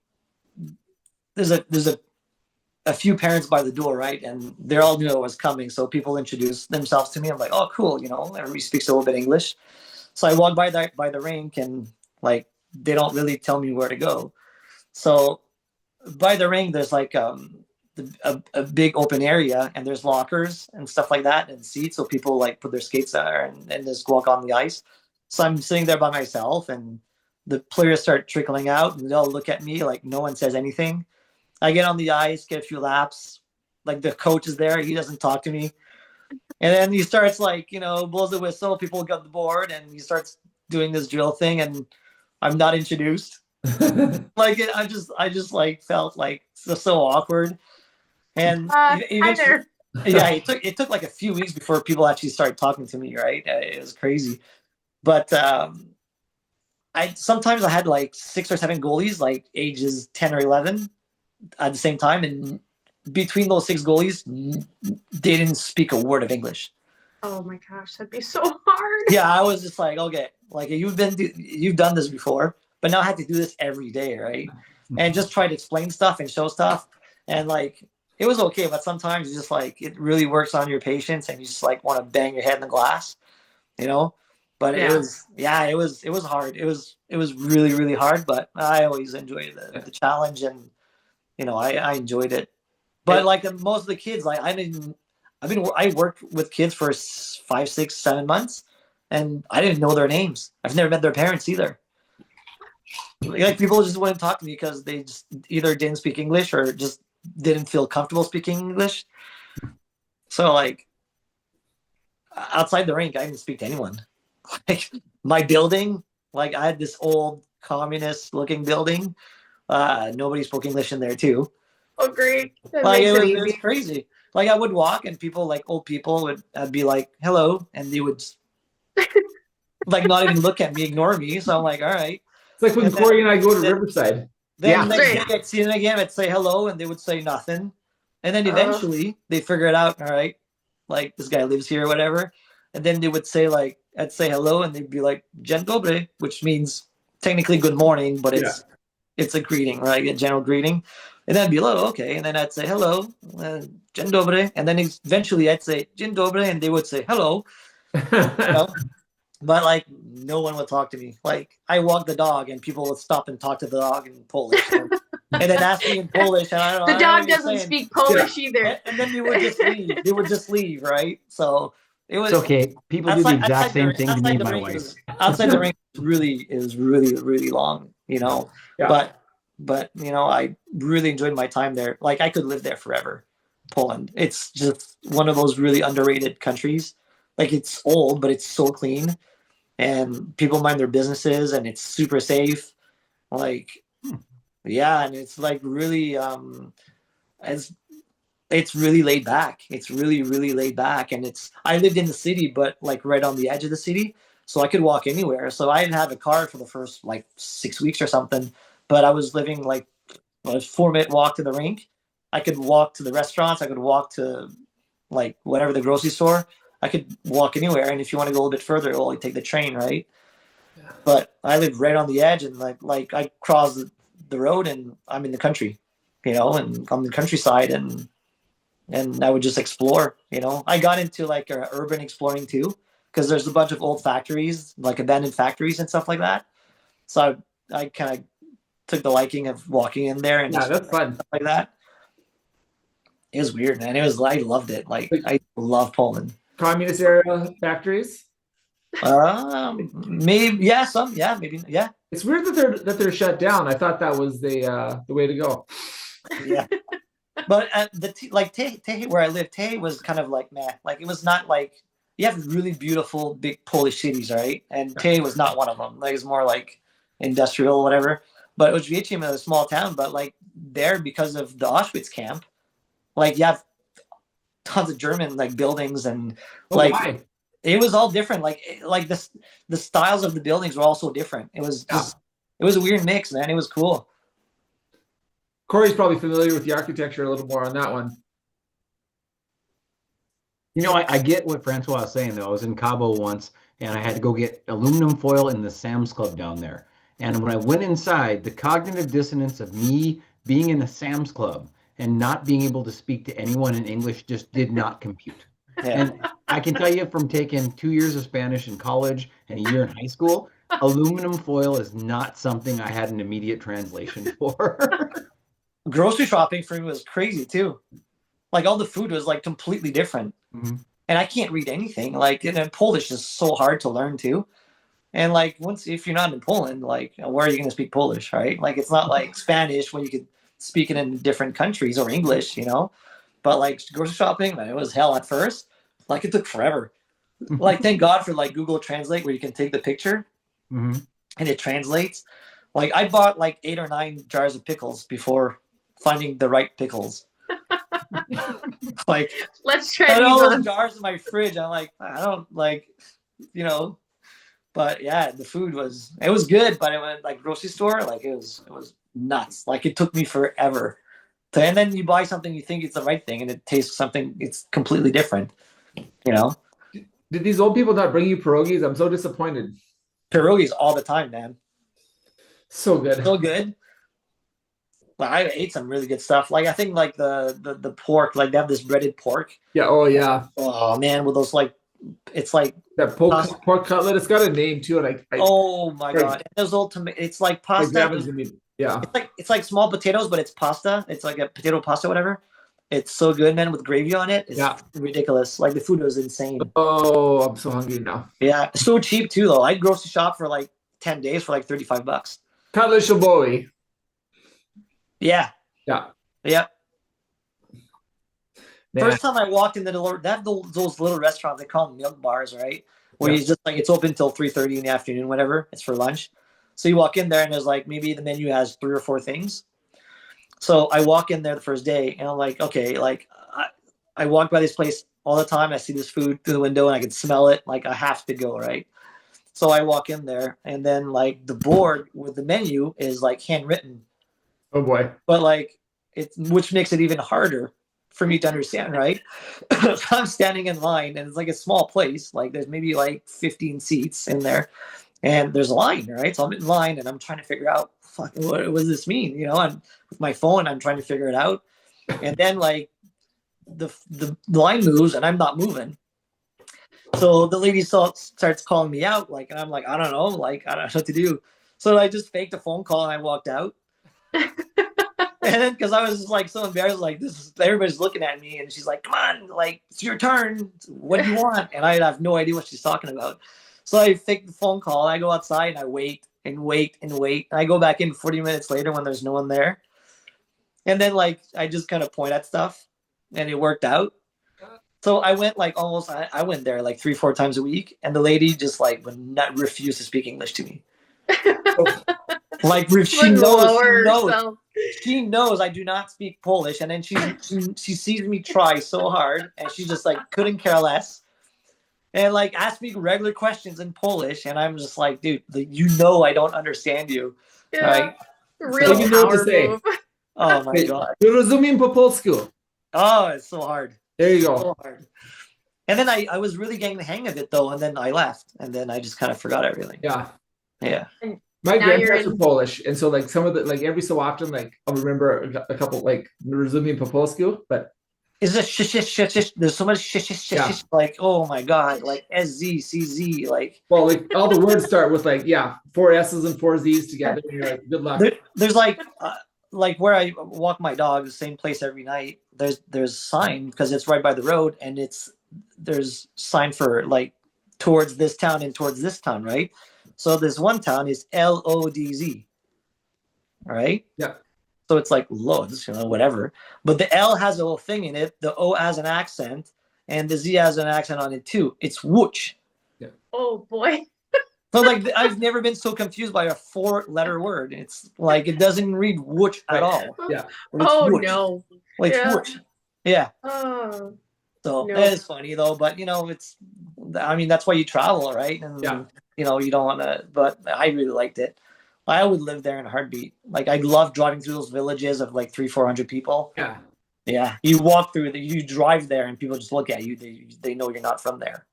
there's a few parents by the door, right, and they all knew I was coming, so people introduce themselves to me. I'm like, oh, cool, you know, everybody speaks a little bit English. So I walk by the rink and like they don't really tell me where to go. So by the ring, there's like a big open area, and there's lockers and stuff like that, and seats, so people like put their skates there and just walk on the ice. So I'm sitting there by myself, and the players start trickling out, and they'll look at me like no one says anything. I get on the ice, get a few laps, like the coach is there, he doesn't talk to me, and then he starts like, you know, blows the whistle, people get the board, and he starts doing this drill thing, and I'm not introduced. Like I just like felt like so awkward, and Either. yeah, it took like a few weeks before people actually started talking to me. Right, it was crazy, but sometimes I had like 6 or 7 goalies, like ages 10 or 11, at the same time, and between those 6 goalies, they didn't speak a word of English. Oh my gosh, that'd be so hard. Yeah, I was just like, okay, like you've done this before. But now I had to do this every day, right? And just try to explain stuff and show stuff. And like, it was okay. But sometimes just like, it really works on your patience and you just like want to bang your head in the glass, you know? But it was hard. It was really, really hard, but I always enjoyed the challenge, and, you know, I enjoyed it. But like most of the kids, like I worked with kids for 5, 6, 7 months, and I didn't know their names. I've never met their parents either. Like people just wouldn't talk to me because they just either didn't speak English or just didn't feel comfortable speaking English. So like outside the rink, I didn't speak to anyone. Like my building, like I had this old communist looking building. Nobody spoke English in there too. Oh, great. That Like makes it was crazy. Like I would walk and people, like old people, I'd be like, hello, and they would like not even look at me, ignore me. So I'm like, all right. It's like when Corey and I go to Riverside. Then next day I'd see them again, I'd say hello, and they would say nothing. And then eventually they figure it out, all right, like this guy lives here or whatever. And then they would say like, I'd say hello, and they'd be like, Dzień dobry, which means technically good morning, but it's a greeting, right? A general greeting. And then I'd be like, oh, okay. And then I'd say hello, Dzień dobry. And then eventually I'd say Dzień dobry, and they would say hello. You know? But like no one would talk to me. Like I walk the dog and people would stop and talk to the dog in Polish, and then ask me in Polish. And I don't know. The dog doesn't speak Polish either. And then they would just leave. They would just leave, right? So it was okay. People do the exact same thing to me and my wife. Outside the ring, it was really long, you know. Yeah. But you know, I really enjoyed my time there. Like I could live there forever. Poland. It's just one of those really underrated countries. Like it's old, but it's so clean, and people mind their businesses, and it's super safe. Like, yeah, and it's like really, it's really laid back. It's really, really laid back, and I lived in the city, but like right on the edge of the city, so I could walk anywhere. So I didn't have a car for the first like 6 weeks or something, but I was living like a 4-minute walk to the rink. I could walk to the restaurants. I could walk to like whatever, the grocery store. I could walk anywhere, and if you want to go a little bit further, well, you take the train, right? Yeah. But I live right on the edge, and like I cross the road, and I'm in the country, you know, and I'm in the countryside, and I would just explore, you know. I got into like urban exploring too, because there's a bunch of old factories, like abandoned factories and stuff like that. So I kind of took the liking of walking in there and Yeah, just that's fun. stuff like that. It was weird, man. I loved it. Like I love Poland. Communist era factories. Maybe maybe yeah. It's weird that they're shut down. I thought that was the way to go. Yeah. But like Tehe, where I live, Tehe was kind of like meh. Like it was not like, you have really beautiful big Polish cities, right? And Tehe was not one of them. Like it's more like industrial, whatever. But Oświęcim is a small town. But like there, because of the Auschwitz camp, like you have tons of German like buildings and like. Why? It was all different. Like the styles of the buildings were also different. It was just it was a weird mix, man. It was cool. Corey's probably familiar with the architecture a little more on that one. You know, I get what Francois is saying, though. I was in Cabo once, and I had to go get aluminum foil in the Sam's Club down there. And when I went inside, the cognitive dissonance of me being in the Sam's Club and not being able to speak to anyone in English just did not compute. Yeah. And I can tell you from taking 2 years of Spanish in college and a year in high school, aluminum foil is not something I had an immediate translation for. Grocery shopping for me was crazy too. Like all the food was like completely different. Mhm. And I can't read anything. Like, and then Polish is so hard to learn too. And like if you're not in Poland, like where are you going to speak Polish, right? Like it's not like Spanish where you could speak it in different countries, or English, you know. But like grocery shopping, man, it was hell at first. Like it took forever. Like thank God for like Google Translate where you can take the picture Mm-hmm. and it translates. Like I bought like 8 or 9 jars of pickles before finding the right pickles. Like Let's try I had all these those on. jars in my fridge. I'm like, I don't like, you know. But yeah, the food was good, but it went like grocery store, like it was nuts. Like it took me forever. And then you buy something, you think it's the right thing, and it tastes something, it's completely different. You know? Did these old people not bring you pierogies? I'm so disappointed. Pierogies all the time, man. So good. So good. Like I ate some really good stuff. Like I think like the pork, like they have this breaded pork. Yeah. Oh yeah. Oh man, with those like, it's like That pork cutlet. It's got a name too. And oh my Right. god, those ultimate. It's like my pasta. grandma's gonna be- yeah. It's like small potatoes, but it's pasta. It's like a potato pasta, whatever. It's so good, man, with gravy on it. It's ridiculous. Like the food was insane. Oh, I'm so hungry now. Yeah, so cheap too, though. I grocery shop for like 10 days for like $35. Cutlet shabowy. Yeah, Yeah. yeah. Man. First time I walked into they have those little restaurants. They call them milk bars, right? Where Yeah. you just like it's open till 3:30 in the afternoon, whatever. It's for lunch. So you walk in there and there's like maybe the menu has 3 or 4 things. So I walk in there the first day and I'm like, okay, like I walk by this place all the time. I see this food through the window and I can smell it. Like I have to go, right? So I walk in there and then like the board with the menu is like handwritten, Oh boy. but like which makes it even harder for me to understand, right? So I'm standing in line and it's like a small place. Like there's maybe like 15 seats in there and there's a line, right? So I'm in line and I'm trying to figure out, fuck, what does this mean? You know, and with my phone, I'm trying to figure it out. And then like the line moves and I'm not moving. So the lady starts calling me out, like, and I'm like, I don't know, like, I don't know what to do. So I just faked a phone call and I walked out. And then because I was just like so embarrassed, like everybody's looking at me, and she's like, "Come on, like it's your turn. What do you want?" And I have no idea what she's talking about. So I fake the phone call. I go outside and I wait and wait and wait. And I go back in 40 minutes later when there's no one there. And then like I just kind of point at stuff, and it worked out. So I went like I went there like 3-4 times a week, and the lady just like would not refuse to speak English to me. Like she knows I do not speak Polish, and then she sees me try so hard, and she just like couldn't care less, and like asked me regular questions in Polish, and I'm just like, dude, you know I don't understand you, Yeah. right? Real So you know what to power say. move. Oh my god, Rozumiem po polsku. oh it's so hard, There you go. so hard. And then I was really getting the hang of it though, and then I left, and then I just kind of forgot everything. Yeah. Yeah. My Now you're grandparents in- are Polish, and so like some of the like every so often like I'll remember a couple like Rozumiem po polsku, but It's just shish. There's so much shish. Yeah. Like, oh my god, like SZ, CZ, like Well, like all the words start with like, yeah, 4 S's and 4 Z's together. And you're like, good luck. there's like where I walk my dog, the same place every night. There's sign because it's right by the road, and there's sign for like towards this town and towards this town, right? So this one town is LODZ, right? Yeah. So it's like Lods, whatever. But the L has a little thing in it, the O has an accent, and the Z has an accent on it too. It's wooch. Oh boy. So like I've never been so confused by a 4-letter word. It's like it doesn't read wooch at all. Yeah. Oh wooch. no. Like Yeah. wooch. Yeah. Oh. So No. it's funny though, but that's why you travel, right? And Yeah. you don't want to, but I really liked it. I would live there in a heartbeat. Like I love driving through those villages of like 300-400 people. Yeah. Yeah. You walk through you drive there and people just look at you. They know you're not from there.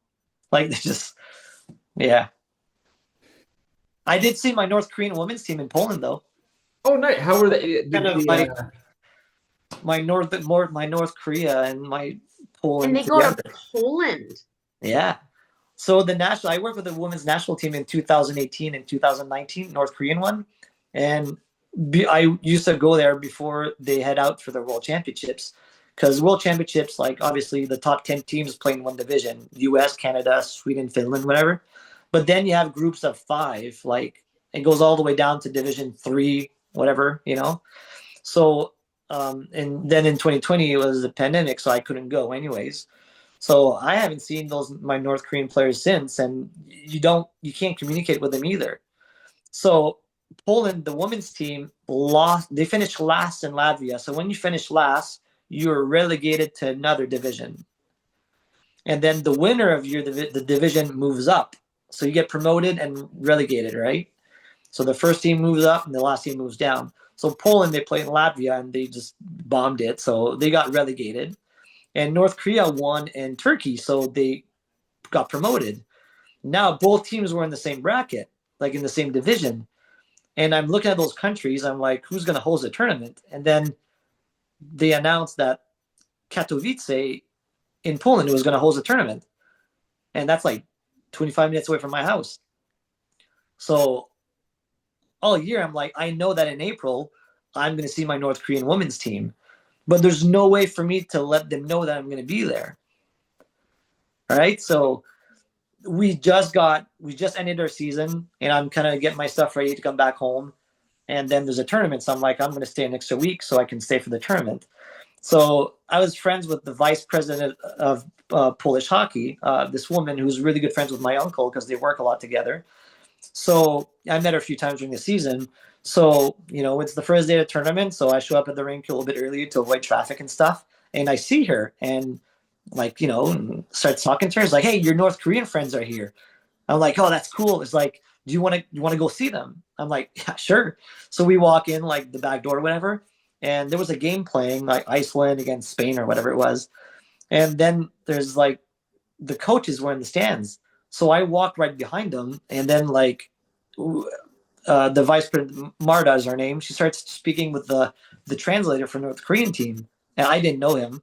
Like they just, yeah. I did see my North Korean women's team in Poland though. Oh, nice. How were they? Kind of like my North Korea and my Poland. And they go together. to Poland. Yeah. So I worked with the women's national team in 2018 and 2019, North Korean one. And I used to go there before they head out for the World Championships. Because World Championships, like obviously the top 10 teams play in one division, US, Canada, Sweden, Finland, whatever. But then you have groups of 5, like it goes all the way down to Division 3, whatever, So, and then in 2020, it was the pandemic, so I couldn't go anyways. So I haven't seen my North Korean players since, and you can't communicate with them either. So Poland, the women's team lost. They finished last in Latvia. So when you finish last, you're relegated to another division, and then the winner of the division moves up. So you get promoted and relegated, right? So the first team moves up and the last team moves down. So Poland, they played in Latvia and they just bombed it. So they got relegated. And North Korea won in Turkey, so they got promoted. Now both teams were in the same bracket, like in the same division. And I'm looking at those countries. I'm like, who's going to host a tournament? And then they announced that Katowice in Poland was going to host a tournament. And that's like 25 minutes away from my house. So all year, I'm like, I know that in April, I'm going to see my North Korean women's team. But there's no way for me to let them know that I'm going to be there. All right. So we just ended our season, and I'm kind of getting my stuff ready to come back home. And then there's a tournament. So I'm like, I'm going to stay an extra week so I can stay for the tournament. So I was friends with the vice president of Polish hockey, this woman who's really good friends with my uncle because they work a lot together. So I met her a few times during the season. So, it's the first day of the tournament. So I show up at the rink a little bit earlier to avoid traffic and stuff. And I see her and start talking to her. It's like, hey, your North Korean friends are here. I'm like, oh, that's cool. It's like, do you want to go see them? I'm like, yeah, sure. So we walk in like the back door or whatever. And there was a game playing like Iceland against Spain or whatever it was. And then there's like the coaches were in the stands. So I walked right behind them. And then like the vice president, Marta is her name. She starts speaking with the translator for North Korean team. And I didn't know him.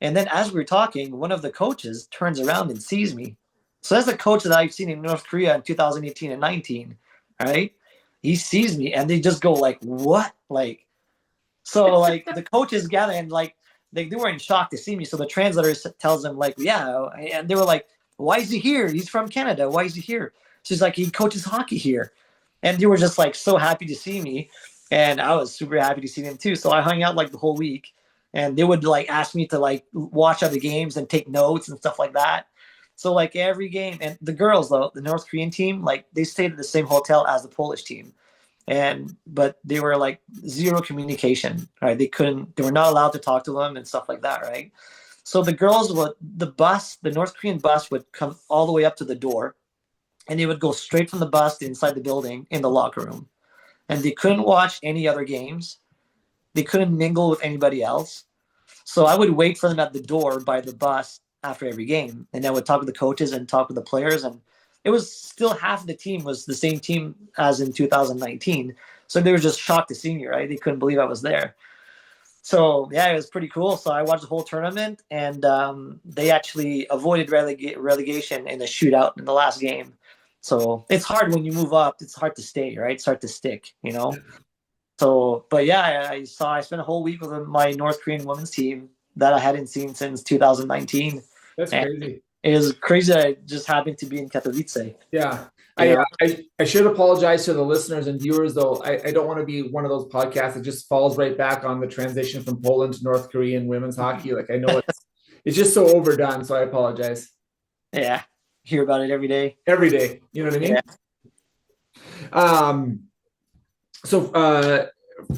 And then as we were talking, one of the coaches turns around and sees me. So that's the coach that I've seen in North Korea in 2018 and 19. Right? He sees me and they just go like, what? Like, so like the coaches gather and like they were in shock to see me. So the translator tells them like, yeah. And they were like, why is he here? He's from Canada. Why is he here? She's like, he coaches hockey here. And they were just like so happy to see me. And I was super happy to see them too. So I hung out like the whole week. And they would like ask me to like watch other games and take notes and stuff like that. So like every game, and the girls though, the North Korean team, like they stayed at the same hotel as the Polish team. But they were like zero communication, right? They were not allowed to talk to them and stuff like that, right? So the girls the North Korean bus would come all the way up to the door and they would go straight from the bus to inside the building in the locker room. And they couldn't watch any other games. They couldn't mingle with anybody else. So I would wait for them at the door by the bus after every game. And I would talk with the coaches and talk with the players. And it was still half of the team was the same team as in 2019. So they were just shocked to see me, right? They couldn't believe I was there. So yeah, it was pretty cool. So I watched the whole tournament, and they actually avoided relegation in the shootout in the last game. So it's hard when you move up. It's hard to stay, right? It's hard to stick, you know. So, but yeah, I spent a whole week with my North Korean women's team that I hadn't seen since 2019. That's And crazy. it is crazy that I just happened to be in Katowice. Yeah. You know? I should apologize to the listeners and viewers, though. I don't want to be one of those podcasts that just falls right back on the transition from Poland to North Korean women's hockey. Like, I know it's just so overdone, so I apologize. Yeah, hear about it every day. Every day, you know what I mean? So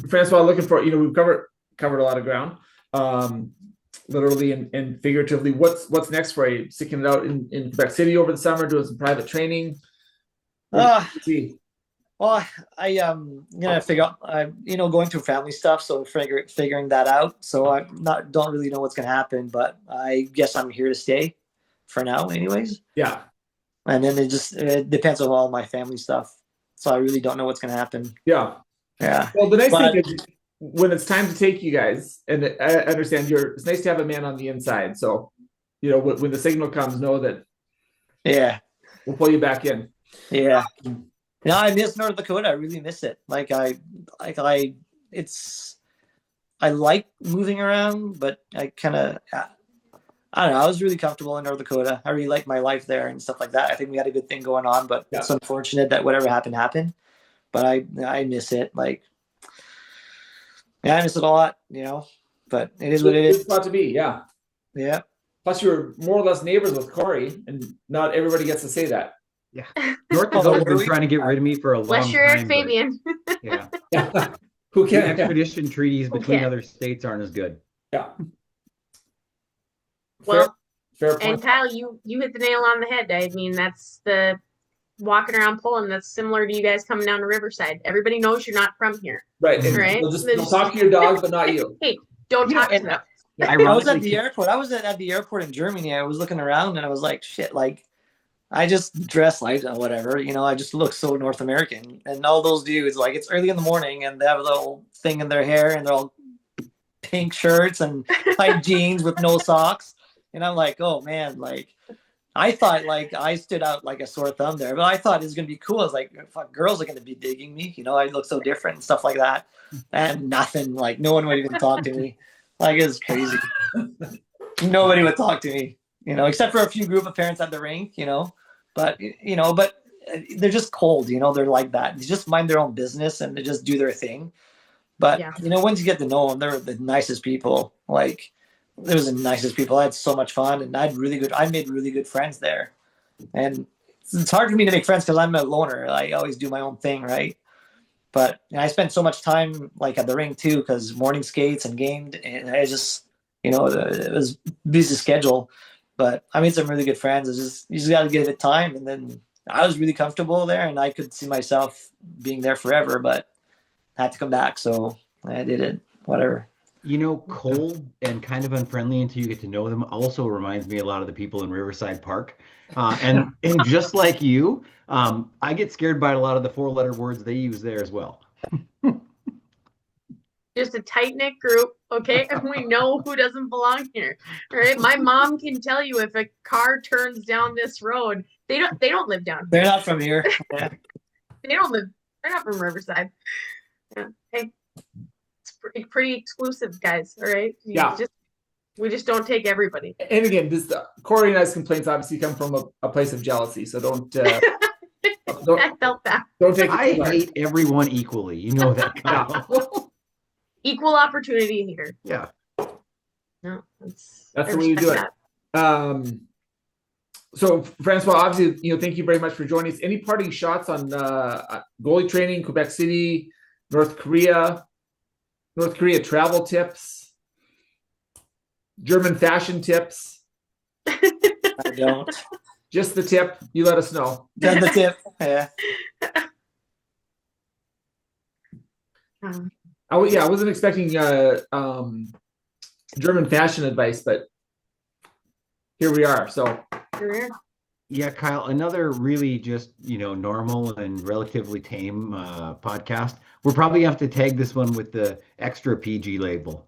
Francois, looking for, we've covered a lot of ground, literally and figuratively. What's next for you? Sticking it out in Quebec City over the summer, doing some private training? Well, I'm gonna figure out, going through family stuff, so figuring that out. So I don't really know what's gonna happen, but I guess I'm here to stay for now, anyways. Yeah. And then it depends on all my family stuff. So I really don't know what's gonna happen. Yeah. Yeah. Well, the nice thing is when it's time to take you guys, and I understand it's nice to have a man on the inside. So, when the signal comes, know that. Yeah. We'll pull you back in. Yeah. I miss North Dakota. I really miss it. I like moving around, but I kind of, I don't know. I was really comfortable in North Dakota. I really liked my life there and stuff like that. I think we had a good thing going on, but it's unfortunate that whatever happened. But I miss it. I miss it a lot, but it is what it is. It's about to be, yeah. Yeah. Plus, you're more or less neighbors with Corey, and not everybody gets to say that. Yeah. North Dakota's been trying to get rid of me for a long Bless your time. Fabian. Yeah. Who The can? extradition treaties between other states aren't as good. Yeah. Well, fair point. and Kyle, you hit the nail on the head. I mean, that's the walking around Poland. That's similar to you guys coming down to Riverside. Everybody knows you're not from here. Right. Right. They'll talk to your dog, but not you. Hey, don't talk to them. I was at the airport. I was at the airport in Germany. I was looking around and I was like, shit, I just dress like whatever, I just look so North American. And all those dudes, it's early in the morning and they have a little thing in their hair and they're all pink shirts and tight jeans with no socks. And I'm like, oh man, I thought I stood out like a sore thumb there, but I thought it was going to be cool. I was like, fuck, girls are going to be digging me. I look so different and stuff like that. And nothing, no one would even talk to me. It was crazy. Nobody would talk to me. Except for a few group of parents at the rink, but they're just cold, they're like that. They just mind their own business and they just do their thing. But, once you get to know them, they're the nicest people. They were the nicest people. I had so much fun and I made really good friends there. And it's hard for me to make friends because I'm a loner. I always do my own thing, right? But I spent so much time at the rink too, because morning skates and gamed, and I just, it was busy schedule. But I made some really good friends. You just got to give it time. And then I was really comfortable there and I could see myself being there forever, but I had to come back. So I did it, whatever. Cold and kind of unfriendly until you get to know them also reminds me a lot of the people in Riverside Park. And just like you, I get scared by a lot of the 4-letter words they use there as well. Just a tight-knit group, okay? And we know who doesn't belong here. All right. My mom can tell you if a car turns down this road. They don't live down here. They're not from here. Yeah. They're not from Riverside. Yeah. Hey, it's pretty exclusive, guys. All right. We just don't take everybody. And again, Corey and I's complaints obviously come from a place of jealousy. So don't. I felt that. Don't take. I hate everyone equally. You know that, Kyle. Equal opportunity here. Yeah. No, that's the way you do it. So Francois, obviously, thank you very much for joining us. Any parting shots on goalie training, Quebec City, North Korea travel tips, German fashion tips? I don't. Just the tip. You let us know. Just the tip. Yeah. I wasn't expecting German fashion advice, but here we are. So yeah, Kyle, another really just normal and relatively tame podcast. We're probably gonna have to tag this one with the extra PG label.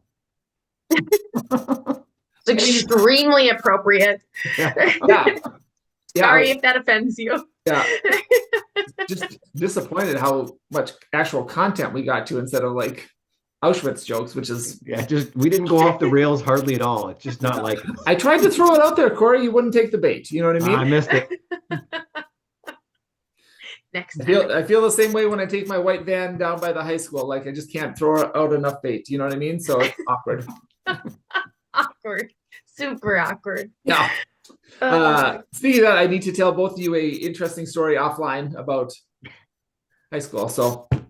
It's extremely appropriate. Yeah. Sorry if that offends you. Yeah. Just disappointed how much actual content we got to instead of like Auschwitz jokes, which is we didn't go off the rails hardly at all. It's just not like I tried to throw it out there, Corey. You wouldn't take the bait. You know what I mean? I missed it. Next I time. feel the same way when I take my white van down by the high school. Like I just can't throw out enough bait. You know what I mean? So it's awkward. Awkward. Super awkward. Yeah. Speaking of that, I need to tell both of you a interesting story offline about high school. So all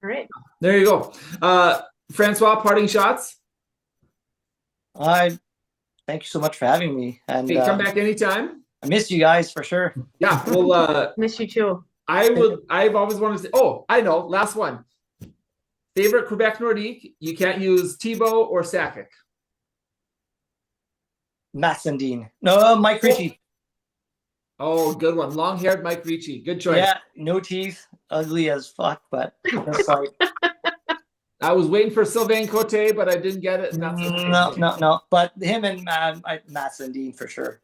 right. there you go. Francois, parting shots. Thank you so much for having me. And Hey, come back anytime. I miss you guys for sure. Yeah, well, Miss you too. I've always wanted to say, oh, I know, last one. Favorite Quebec Nordique, you can't use Thibault or Sakic. Matt Sandine. No, Mike Ricci. Oh, good one. Long-haired Mike Ricci. Good choice. Yeah, no teeth, ugly as fuck, but that's like I was waiting for Sylvain Cote, but I didn't get it. And that's no. But him and Matt Sandine for sure.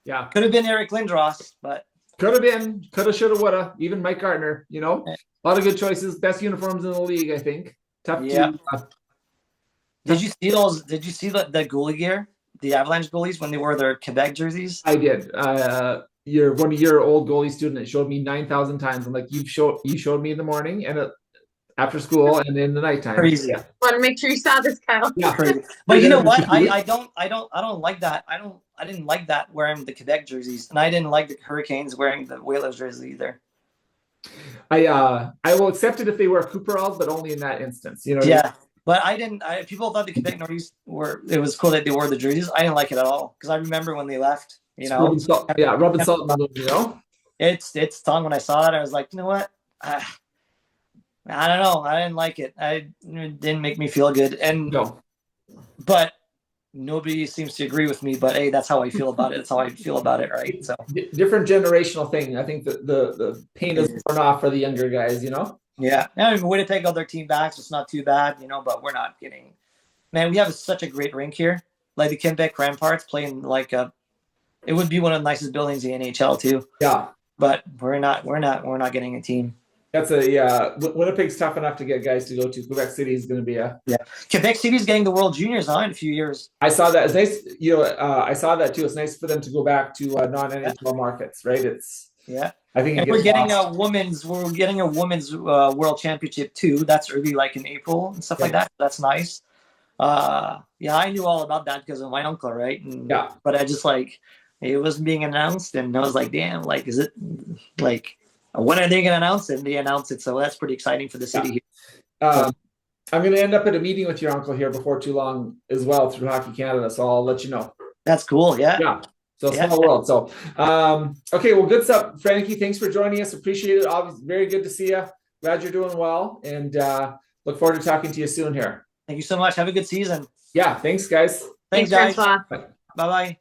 Yeah. Could have been Eric Lindros, but Could have been. Could have, should have, would have. Even Mike Gardner, you know. A lot of good choices. Best uniforms in the league, I think. Tough to Did you see those? Did you see the goalie gear? The Avalanche goalies when they wore their Quebec jerseys? I did. You're one of your old goalie student. It showed me 9,000 times. I'm like, you showed me in the morning and after school and in the nighttime. Crazy. Yeah. Want to make sure you saw this, Kyle. Yeah. Crazy. But you know what? I don't like that. I didn't like that wearing the Quebec jerseys, and I didn't like the Hurricanes wearing the Whalers jersey either. I will accept it if they wear Cooperalls, but only in that instance. You know. Yeah. But I didn't. People thought the Quebec Nordiques were. It was cool that they wore the jerseys. I didn't like it at all because I remember when they left. You know, Rubbing salt in the wound, you know. It's stung when I saw it. I was like, you know what? I don't know. I didn't like it. It didn't make me feel good. And No. but nobody seems to agree with me. But hey, that's how I feel about it. That's how I feel about it, right? So Different generational thing. I think the pain is worn off for the younger guys. You know. yeah. I mean, Winnipeg got their team back, so it's not too bad, you know. But we're not getting. Man, we have such a great rink here. Like the Quebec Ramparts playing like a. It would be one of the nicest buildings in the NHL too. Yeah. But we're not getting a team. That's Winnipeg's tough enough to get guys to go to. Quebec City is going to be a. Yeah. Quebec City's getting the World Juniors in a few years. I saw that. It's nice. You know, I saw that too. It's nice for them to go back to non-NHL markets, right? It's. Yeah. I think and we're getting a women's world championship too. That's early, like in April and stuff like that. That's nice. Yeah, I knew all about that because of my uncle, right? And, yeah. But I just like it was being announced, and I was like, damn, like, is it like when are they going to announce it? And they announced it, so that's pretty exciting for the city. I'm going to end up at a meeting with your uncle here before too long as well through Hockey Canada, so I'll let you know. That's cool. Yeah. Yeah. So small world. So, okay. Well, good stuff, Frankie. Thanks for joining us. Appreciate it. Obviously, very good to see you. Glad you're doing well, and look forward to talking to you soon here. Thank you so much. Have a good season. Yeah. Thanks, guys. Thanks guys. Francois. Bye bye.